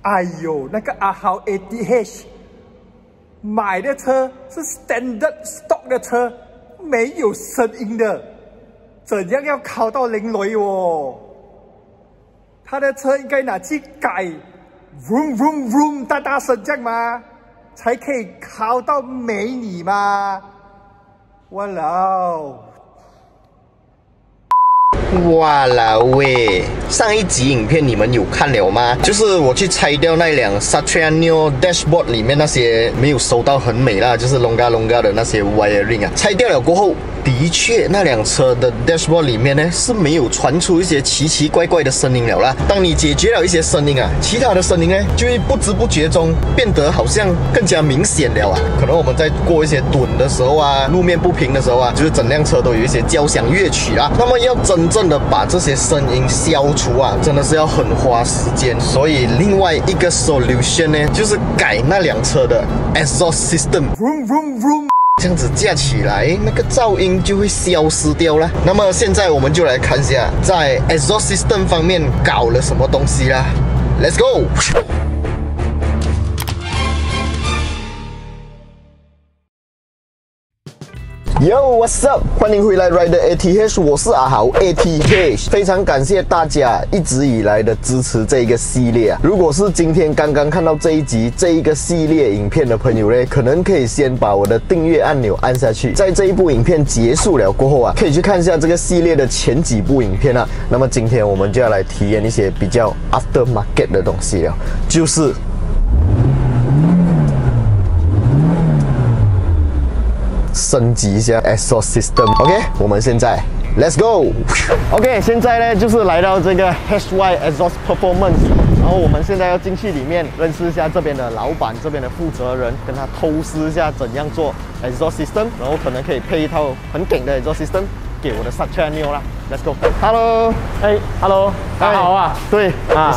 哎呦，那个阿豪 ATH 买的车是 standard stock 的车，没有声音的，怎样要考到零雷哦？他的车应该拿去改 vroom vroom vroom 大声这样吗？才可以考到美女吗？哇啦！哇啦喂！上一集影片你们有看了吗？就是我去拆掉那辆 Satya Neo dashboard 里面那些没有收到很美啦，就是 longa 的那些 wiring 啊，拆掉了过后，的确那辆车的 dashboard 里面呢是没有传出一些奇奇怪怪的声音了啦。当你解决了一些声音啊，其他的声音呢就会不知不觉中变得好像更加明显了啊。可能我们在过一些墩的时候啊，路面不平的时候啊，就是整辆车都有一些交响乐曲啊。那么要真正的把这些声音消除啊，真的是要很花时间。所以另外一个 solution 呢，就是改那辆车的 exhaust system。这样子架起来，那个噪音就会消失掉了。那么现在我们就来看一下，在 exhaust system 方面搞了什么东西啦。Let's go！ Yo, what's up？ 欢迎回来 Rider ATH， 我是阿豪 ATH。非常感谢大家一直以来的支持这一个系列啊！如果是今天刚刚看到这一集这一个系列影片的朋友呢，可能可以先把我的订阅按钮按下去，在这一部影片结束了过后啊，可以去看一下这个系列的前几部影片啊。那么今天我们就要来体验一些比较 aftermarket 的东西了，就是升级一下 exhaust system。OK， 我们现在 Let's go。OK， 现在呢就是来到这个 HY Exhaust Performance， 然后我们现在要进去里面认识一下这边的老板、这边的负责人，跟他偷师一下怎样做 exhaust system， 然后可能可以配一套很顶的 exhaust system 给我的 Satya Neo 啦。Let's go。Hello， 哎 ，Hello， 大家好啊。对啊，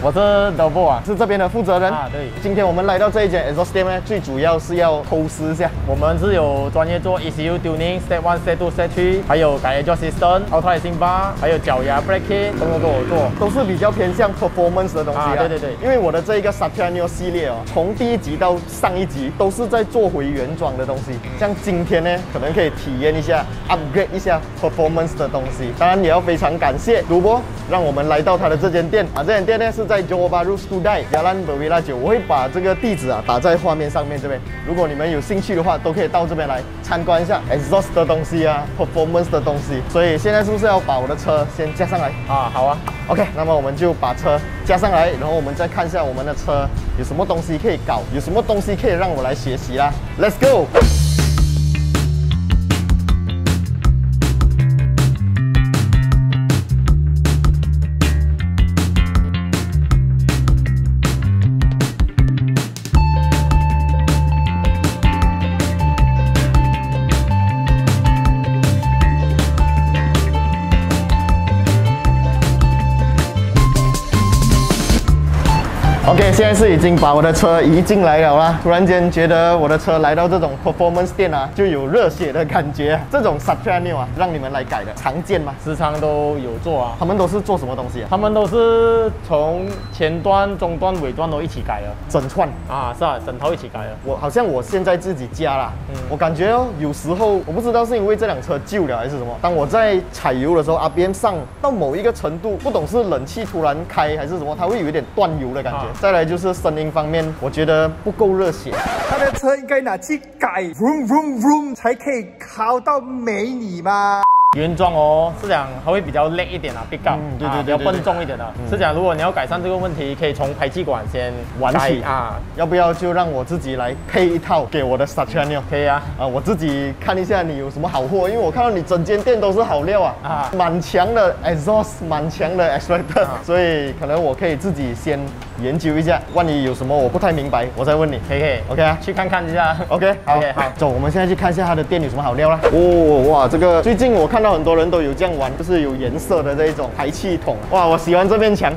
我是 Double 啊，是这边的负责人啊。对，今天我们来到这一间 exhaust 店呢，最主要是要偷师一下。我们是有专业做 ECU tuning、Step 1、Step 2、Step 3，还有改 exhaust system、auto racing bar， 还有脚牙 brake kit， 都我做，都是比较偏向 performance 的东西啊。对对对，因为我的这一个 Satya Neo 系列哦，从第一集到上一集都是在做回原装的东西。像今天呢，可能可以体验一下 upgrade 一下 performance 的东西。当然也要非常感谢主播，让我们来到他的这间店啊。这间店呢是在 Johor Bahru Studai Jalan Berwila 9，我会把这个地址啊打在画面上面这边。如果你们有兴趣的话，都可以到这边来参观一下 exhaust 的东西啊 ，performance 的东西。所以现在是不是要把我的车先加上来啊？好啊 ，OK， 那么我们就把车加上来，然后我们再看一下我们的车有什么东西可以搞，有什么东西可以让我来学习啦。Let's go！OK， 现在是已经把我的车移进来了啦。突然间觉得我的车来到这种 performance 店啊，就有热血的感觉。这种 Satya Neo 啊，让你们来改的，常见吗？时常都有做啊。他们都是做什么东西啊？他们都是从前端、中端、尾端都一起改的，整串啊，是啊，整套一起改的。好像我现在自己加啦，我感觉哦，有时候我不知道是因为这辆车旧了还是什么，当我在踩油的时候 ，RPM 上到某一个程度，不懂是冷气突然开还是什么，它会有一点断油的感觉。再来就是声音方面，我觉得不够热血。他的车应该拿去改 vroom vroom vroom 才可以考到美女吗？原装哦，是讲它会比较累一点啊 ，pick up， 对，比较笨重一点的。是讲如果你要改善这个问题，可以从排气管先玩起啊。要不要就让我自己来配一套给我的 Satya Neo？ 可以啊，我自己看一下你有什么好货，因为我看到你整间店都是好料啊，蛮强的 exhaust， 蛮强的 extractor， 所以可能我可以自己先研究一下，万一有什么我不太明白，我再问你。可以 ，OK 啊，去看看一下。OK， 好，走，我们现在去看一下他的店有什么好料啦。哦，哇，这个最近我看到很多人都有这样玩，就是有颜色的这一种排气筒。哇，我喜欢这面墙。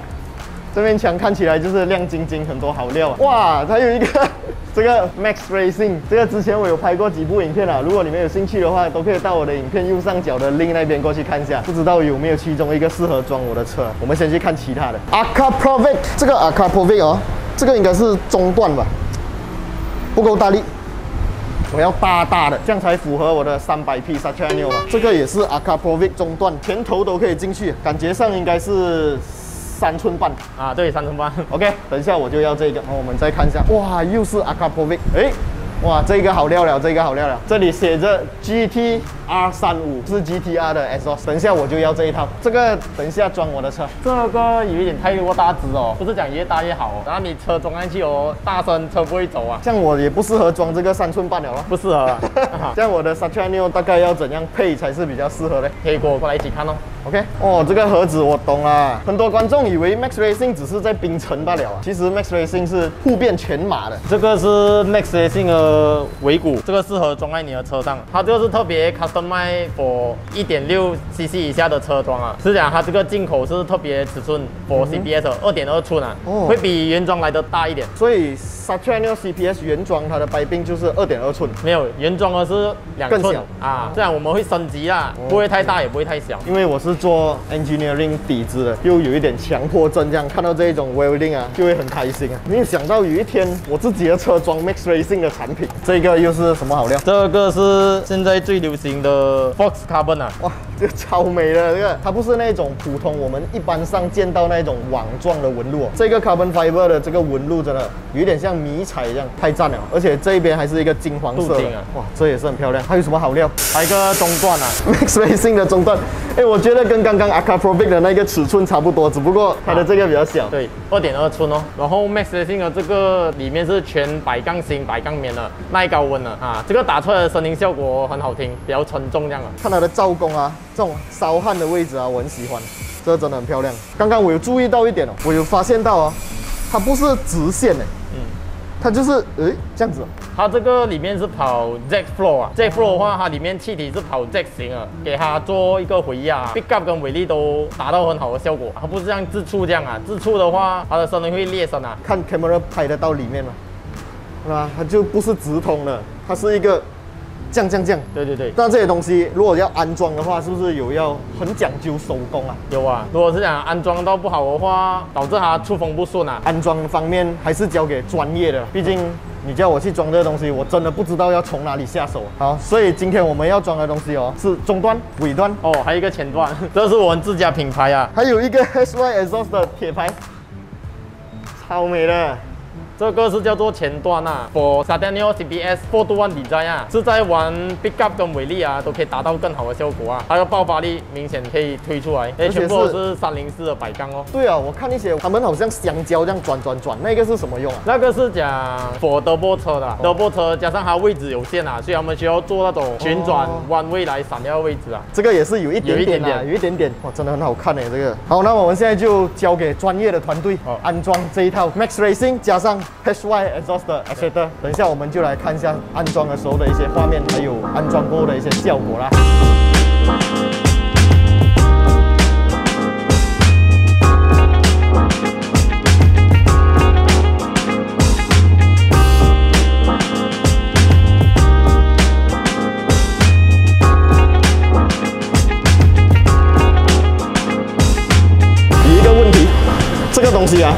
这面墙看起来就是亮晶晶，很多好料啊。哇，它有一个这个 Max Racing， 这个之前我有拍过几部影片啊，如果你们有兴趣的话，都可以到我的影片右上角的 link 那边过去看一下。不知道有没有其中一个适合装我的车？我们先去看其他的。Akrapovic， 这个 Akrapovic 哦，这个应该是中段吧，不够大力。我要大大的，这样才符合我的300匹 Sachaniol 嘛。这个也是 Akrapovic 中段，前头都可以进去，感觉上应该是3寸半啊，对，3寸半。OK， 等一下我就要这个，然后我们再看一下，哇，又是 Akrapovic， 哎。哇，这个好料了，这个好料了。这里写着 GTR35，是 GTR 的 exhaust。等一下我就要这一套，这个等一下装我的车。这个有一点太过大只哦，不是讲越大越好哦。然后你车装上去哦，大声车不会走啊。这样我也不适合装这个3寸半了咯，不适合啊。这样我的 Sachaniol 大概要怎样配才是比较适合的？可以跟我过来一起看哦。OK， 哦，这个盒子我懂了。很多观众以为 Max Racing 只是在冰城罢了啊，其实 Max Racing 是互变全马的。这个是 Max Racing 的尾骨，这个适合装在你的车上。它这个是特别 customize for 1.6cc 以下的车装啊，是讲它这个进口是特别尺寸 for CBS 2.2寸啊，会比原装来的大一点。所以 Sachaniol CPS 原装它的白冰就是2.2寸，没有原装的是2寸啊。这样我们会升级啦，不会太大也不会太小。因为我是做 engineering 底子的，又有一点强迫症，这样看到这一种 welding 啊，就会很开心啊。没有想到有一天我自己的车装 Max Racing 的产品，这个又是什么好料？这个是现在最流行的 Fox Carbon 啊，哇，这个超美的这个，它不是那种普通我们一般上见到那种网状的纹路哦，这个 Carbon Fiber 的这个纹路真的有一点像迷彩一样，太赞了。而且这一边还是一个金黄色的，哇，这也是很漂亮。还有什么好料？还有一个中段啊，Max Racing 的中段，哎，我觉得跟刚刚 Akrapovic 的那个尺寸差不多，只不过它的这个比较小，对，2.2寸哦。然后 Max Racing 的这个里面是全百杠芯、百杠棉的，耐高温的啊，这个打出来的声音效果很好听，比较沉重这样啊。看它的造工啊，这种烧焊的位置啊，我很喜欢，这真的很漂亮。刚刚我有注意到一点哦，我有发现到哦，它不是直线的，它就是这样子。它这个里面是跑 Jet Flow 啊 ，Jet Flow 的话，它里面气体是跑 Jet 型啊，给它做一个回压 ，pick up 跟尾力都达到很好的效果。它不是像自触这样啊，自触的话，它的声音会裂声啊。看 camera 拍得到里面吗？是吧？它就不是直通的，它是一个降。对对对。那这些东西如果要安装的话，是不是要很讲究手工啊？有啊，如果是讲安装到不好的话，导致它出风不顺啊。安装方面还是交给专业的，毕竟你叫我去装这个东西，我真的不知道要从哪里下手。好，所以今天我们要装的东西哦，是中段、尾段哦，还有一个前段，这是我们自家品牌啊，还有一个 SY Exhaust 的铁牌，超美的。这个是叫做前段啊 ，for Sachaniol CBS 4:1 design 啊，是在玩 pick up 跟尾力啊，都可以达到更好的效果啊。它的爆发力明显可以推出来，因为全部都是304的百杠哦。对啊，我看一些他们好像香蕉这样转，那个是什么用啊？那个是讲 for turbo 车的，turbo 车加上它位置有限啊，所以他们需要做那种旋转弯位来闪耀位置啊。这个也是有一点点，哇，真的很好看哎，这个。好，那我们现在就交给专业的团队安装这一套 Max Racing 加上 HY Exhaust 的 Actuator， 等一下我们就来看一下安装的时候的一些画面，还有安装过后的一些效果啦。有一个问题，这个东西啊。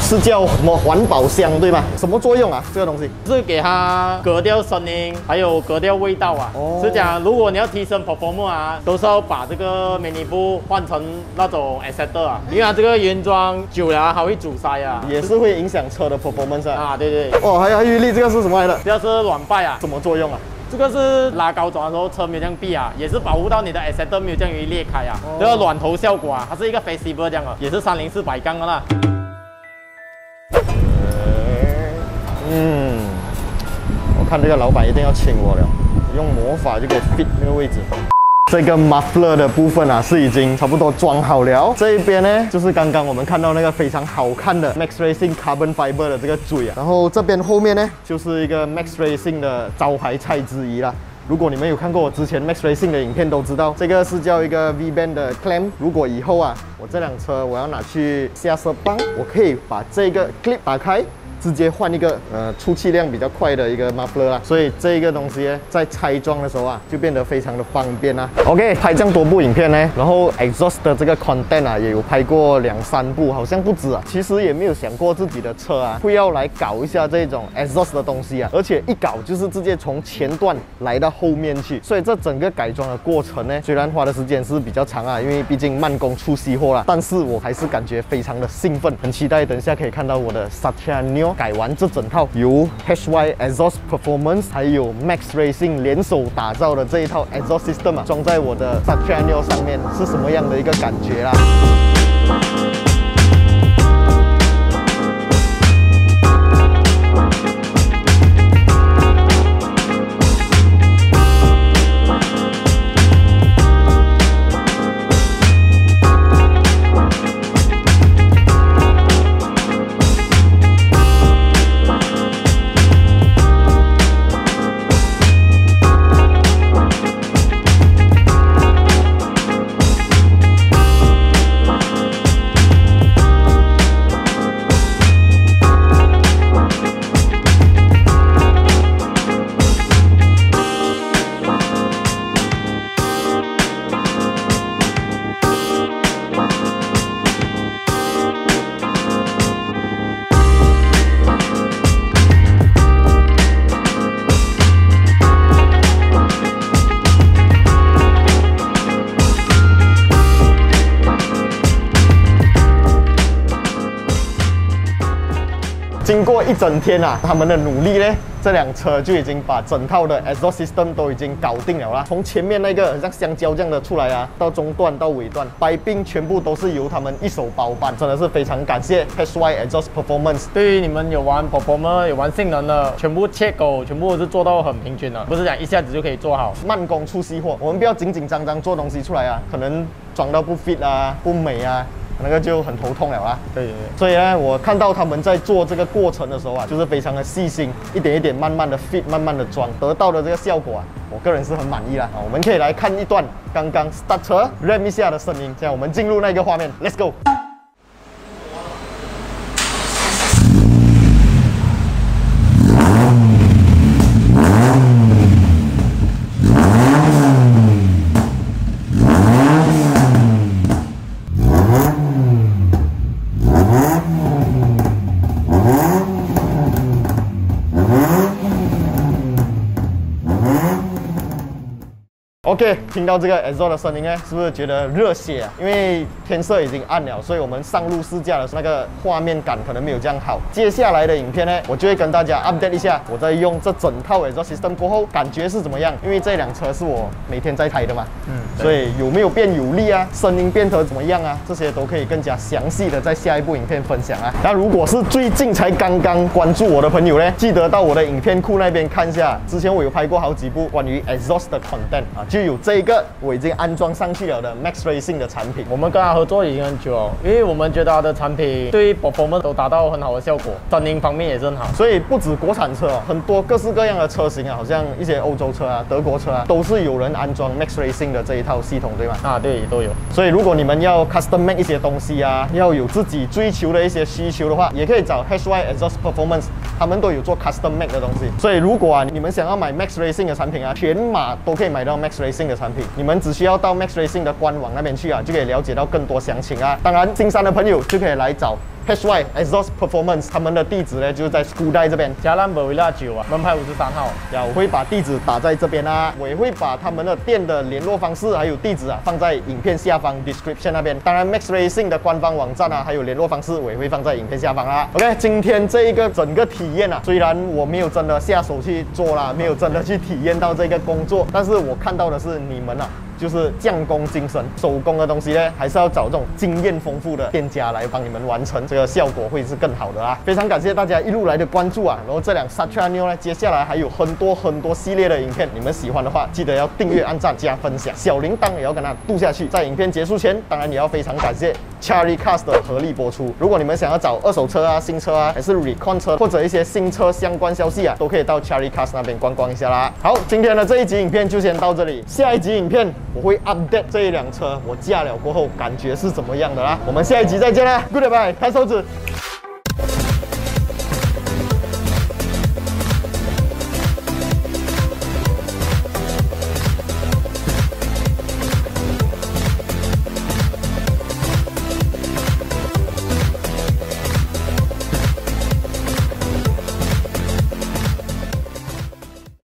是叫什么环保箱对吧？什么作用啊？这个东西是给它隔掉声音，还有隔掉味道啊。是讲如果你要提升 performance 啊，都是要把这个 mini 部换成那种 acceptor 啊，因为它这个原装久了它会阻塞啊，也是会影响车的 performance 啊。对对。哦，还有一粒，这个是什么来的？这个是软败啊，什么作用啊？这个是拉高转的时候车没有这样闭啊，也是保护到你的 acceptor 没有这样容易裂开啊。这个软头效果啊，它是一个 flexible 这样啊，也是304百杠的啦。我看这个老板一定要请我了，用魔法就可以 fit 那个位置。这个 muffler 的部分啊，是已经差不多装好了。这一边呢，就是刚刚我们看到那个非常好看的 Max Racing Carbon Fiber 的这个嘴啊。然后这边后面呢，就是一个 Max Racing 的招牌菜之一啦。如果你们有看过我之前 Max Racing 的影片，都知道这个是叫一个 V band 的 clamp。如果以后啊，我这辆车我要拿去下车帮，我可以把这个 clip 打开。直接换一个出气量比较快的一个 muffler 啦，所以这个东西在拆装的时候啊，就变得非常的方便啦。OK， 拍这样多部影片呢，然后 exhaust 的这个 content 啊，也有拍过2、3部，好像不止啊。其实也没有想过自己的车啊会要来搞一下这种 exhaust 的东西啊，而且一搞就是直接从前段来到后面去，所以这整个改装的过程呢，虽然花的时间是比较长啊，因为毕竟慢工出细货啦，但是我还是感觉非常的兴奋，很期待等一下可以看到我的 Satya Neo 改完这整套由 HY Exhaust Performance 还有 Max Racing 联手打造的这一套 exhaust system 啊，装在我的 Satya Neo 上面是什么样的一个感觉啦？经过一整天啊，他们的努力呢，这辆车就已经把整套的 exhaust system 都已经搞定了啦。从前面那个很像香蕉这样的出来啊，到中段到尾段，白冰全部都是由他们一手包办，真的是非常感谢 HY Exhaust Performance。对于你们有玩 performer 有玩性能的，全部切狗全部都是做到很平均的，不是讲一下子就可以做好。慢工出细货，我们不要紧紧张张做东西出来啊，可能装到不 fit 啊，不美啊。那个就很头痛了啦。对对对。所以呢，我看到他们在做这个过程的时候啊，就是非常的细心，一点一点慢慢的 fit， 慢慢的装，得到的这个效果啊，我个人是很满意啦。我们可以来看一段刚刚 start 车 ram 一下的声音，这样我们进入那个画面 ，Let's go。OK， 听到这个 exhaust 的声音呢，是不是觉得热血啊？因为天色已经暗了，所以我们上路试驾的那个画面感可能没有这样好。接下来的影片呢，我就会跟大家 update 一下，我在用这整套 exhaust system 过后感觉是怎么样。因为这辆车是我每天在开的嘛，所以有没有变有力啊？声音变得怎么样啊？这些都可以更加详细的在下一部影片分享啊。那如果是最近才刚刚关注我的朋友呢，记得到我的影片库那边看一下，之前我有拍过好几部关于 exhaust 的 content 啊。就有这一个我已经安装上去了的 Max Racing 的产品，我们跟他合作已经很久了，因为我们觉得他的产品对 performance 都达到很好的效果，声音方面也是很好。所以不止国产车哦，很多各式各样的车型啊，好像一些欧洲车啊、德国车啊，都是有人安装 Max Racing 的这一套系统，对吗？啊，对，都有。所以如果你们要 custom make 一些东西啊，要有自己追求的一些需求的话，也可以找 HY Exhaust Performance， 他们都有做 custom make 的东西。所以如果啊你们想要买 Max Racing 的产品啊，全马都可以买到 Max Racing 的产品，你们只需要到 Max Racing 的官网那边去啊，就可以了解到更多详情啊。当然，新山的朋友就可以来找 HY Exhaust Performance， 他们的地址呢就是在 Skudai 这边，加兰伯维拉9啊，门牌53号。呀，我会把地址打在这边啊，我也会把他们的店的联络方式还有地址啊放在影片下方 description 那边。当然 Max Racing 的官方网站啊，还有联络方式我也会放在影片下方啦。OK， 今天这一个整个体验啊，虽然我没有真的下手去做啦，没有真的去体验到这个工作，但是我看到的是你们啊。就是匠工精神，手工的东西呢，还是要找这种经验丰富的店家来帮你们完成，这个效果会是更好的啦。非常感谢大家一路来的关注啊！然后这辆 Satya Neo 呢，接下来还有很多系列的影片，你们喜欢的话，记得要订阅、按赞、加分享，小铃铛也要跟它嘟下去。在影片结束前，当然也要非常感谢 Cherry Cars 的合力播出。如果你们想要找二手车啊、新车啊，还是 Recon 车或者一些新车相关消息啊，都可以到 Cherry Cars 那边逛逛一下啦。好，今天的这一集影片就先到这里，下一集影片我会 update 这一辆车我驾了过后感觉是怎么样的啦。我们下一集再见啦 ，Goodbye， 看手指。